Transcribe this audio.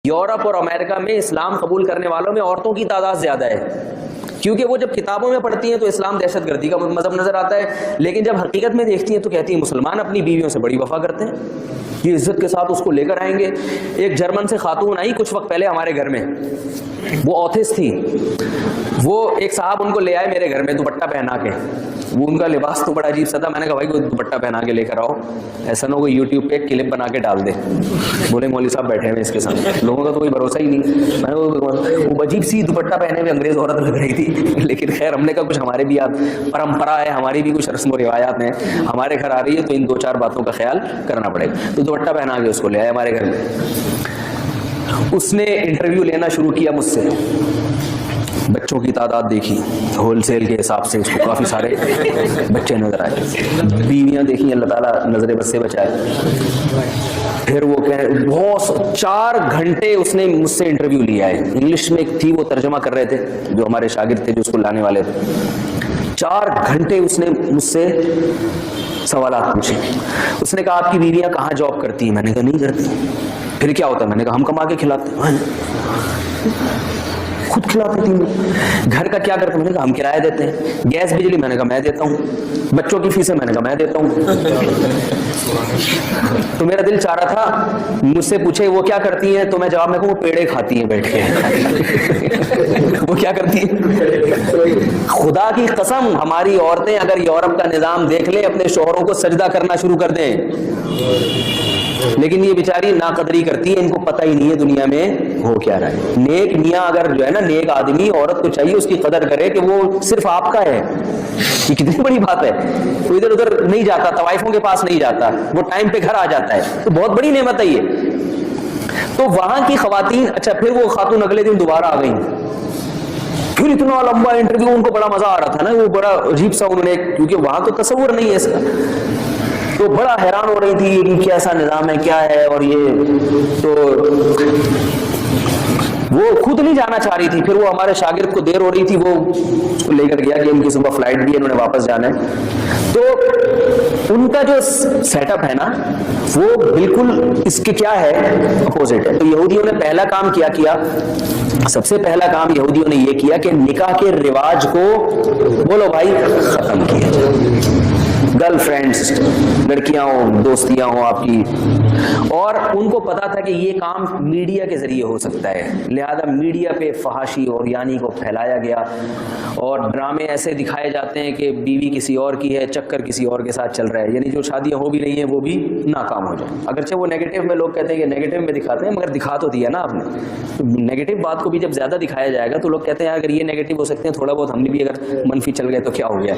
Europe اور امریکہ میں اسلام قبول کرنے والوں میں عورتوں کی تعداد زیادہ ہے، کیونکہ وہ جب کتابوں میں پڑھتی ہیں تو اسلام دہشت گردی کا مذہب نظر آتا ہے، لیکن جب حقیقت میں دیکھتی ہیں تو کہتی ہیں مسلمان اپنی بیویوں سے بڑی وفا کرتے ہیں، یہ عزت کے ساتھ اس کو لے کر آئیں گے۔ ایک جرمن سے خاتون آئی کچھ وقت پہلے ہمارے گھر میں، وہ آتھسٹ تھی، وہ ایک صاحب ان کو لے آئے میرے گھر میں دوپٹہ پہنا کے، وہ ان کا لباس تو بڑا عجیب سا تھا، میں نے کہا بھائی کوئی دوپٹہ پہنا کے لے کر آؤ، ایسا نہ ہو کوئی یوٹیوب پہ کلپ بنا کے ڈال دے، بولے مولوی صاحب بیٹھے ہوئے اس کے ساتھ، لوگوں کا تو کوئی بھروسہ ہی نہیں۔ میں نے وہ عجیب سی دوپٹہ پہنے ہوئے انگریز عورت لگ رہی تھی، لیکن خیر ہم نے کہا کچھ ہمارے بھی پرمپرا ہے، ہماری بھی کچھ رسم و روایات ہیں، ہمارے گھر آ رہی ہے تو ان دو چار باتوں کا خیال کرنا پڑے گا، تو دوپٹہ پہنا کے اس کو لے آئے ہمارے گھر میں۔ اس نے انٹرویو لینا شروع کیا مجھ سے، بچوں کی تعداد دیکھی ہول سیل کے حساب سے، اس کو کافی سارے بچے نظر آئے، بیویاں دیکھی، اللہ تعالیٰ نظر بد سے بچائے۔ پھر وہ بہت 4 گھنٹے اس نے مجھ سے انٹرویو لیا ہے، انگلش میں ایک تھی وہ ترجمہ کر رہے تھے جو ہمارے شاگرد تھے جو اس کو لانے والے تھے، 4 گھنٹے اس نے مجھ سے سوالات پوچھے۔ اس نے کہا آپ کی بیویاں کہاں جاب کرتی ہیں؟ میں نے کہا نہیں کرتی۔ پھر کیا ہوتا ہے؟ میں نے کہا ہم کما کے کھلاتے ہیں، خود کھلاتے تھی۔ گھر کا کیا کرتے ہیں؟ میں نے کہا ہم کرایہ دیتے ہیں۔ گیس بجلی؟ میں نے کہا میں دیتا ہوں۔ بچوں کی فیسیں؟ میں نے کہا میں دیتا ہوں۔ تو میرا دل چاہ رہا تھا مجھ سے پوچھے وہ کیا کرتی ہیں، تو میں جواب میں کہوں وہ پیڑے کھاتی ہیں بیٹھ کے۔ وہ کیا کرتی ہیں؟ خدا کی قسم ہماری عورتیں اگر یورپ کا نظام دیکھ لیں اپنے شوہروں کو سجدہ کرنا شروع کر دیں، لیکن یہ بیچاری ناقدری کرتی ہے، ان کو پتہ ہی نہیں ہے دنیا میں ہو کیا رہا ہے۔ نیک میاں اگر جو ہے نا، نیک آدمی عورت کو چاہیے اس کی قدر کرے کہ وہ صرف آپ کا ہے، یہ کتنی بڑی بات ہے۔ وہ ادھر ادھر نہیں جاتا، طوائفوں کے پاس نہیں جاتا، وہ ٹائم پہ گھر آ جاتا ہے، تو بہت بڑی نعمت ہے یہ۔ تو وہاں کی خواتین، اچھا پھر وہ خاتون اگلے دن دوبارہ آ گئیں، پھر اتنا لمبا انٹرویو، ان کو بڑا مزہ آ رہا تھا نا، وہ بڑا عجیب سا انہوں نے، کیونکہ وہاں تو تصور نہیں ہے اس کا، تو بڑا حیران ہو رہی تھی کہ کیسا نظام ہے، کیا ہے، اور یہ تو وہ خود نہیں جانا چاہ رہی تھی۔ پھر وہ ہمارے شاگرد کو دیر ہو رہی تھی، وہ اس کو لے کر گیا کہ ان کی صبح فلائٹ بھی ہے، انہوں نے واپس جانا ہے۔ تو ان کا جو سیٹ اپ ہے نا وہ بالکل اس کے کیا ہے، اپوزٹ ہے۔ تو یہودیوں نے پہلا کام کیا، سب سے پہلا کام یہودیوں نے یہ کیا کہ نکاح کے رواج کو بولو بھائی ختم کیا جائے۔ گرل فرینڈز، لڑکیاں ہوں، دوستیاں ہوں آپ کی، اور ان کو پتا تھا کہ یہ کام میڈیا کے ذریعے ہو سکتا ہے، لہذا میڈیا پہ فحاشی اور یعنی کو پھیلایا گیا، اور ڈرامے ایسے دکھائے جاتے ہیں کہ بیوی کسی اور کی ہے، چکر کسی اور کے ساتھ چل رہا ہے، یعنی جو شادیاں ہو بھی رہی ہیں وہ بھی ناکام ہو جائیں۔ اگرچہ وہ نیگیٹو میں، لوگ کہتے ہیں کہ نیگیٹو میں دکھاتے ہیں، مگر دکھا تو دیا نا آپ نے۔ نیگیٹو بات کو بھی جب زیادہ دکھایا جائے گا تو لوگ کہتے ہیں اگر یہ نیگیٹو ہو سکتے ہیں، تھوڑا بہت ہم نے بھی اگر منفی چل گئے تو کیا ہو گیا۔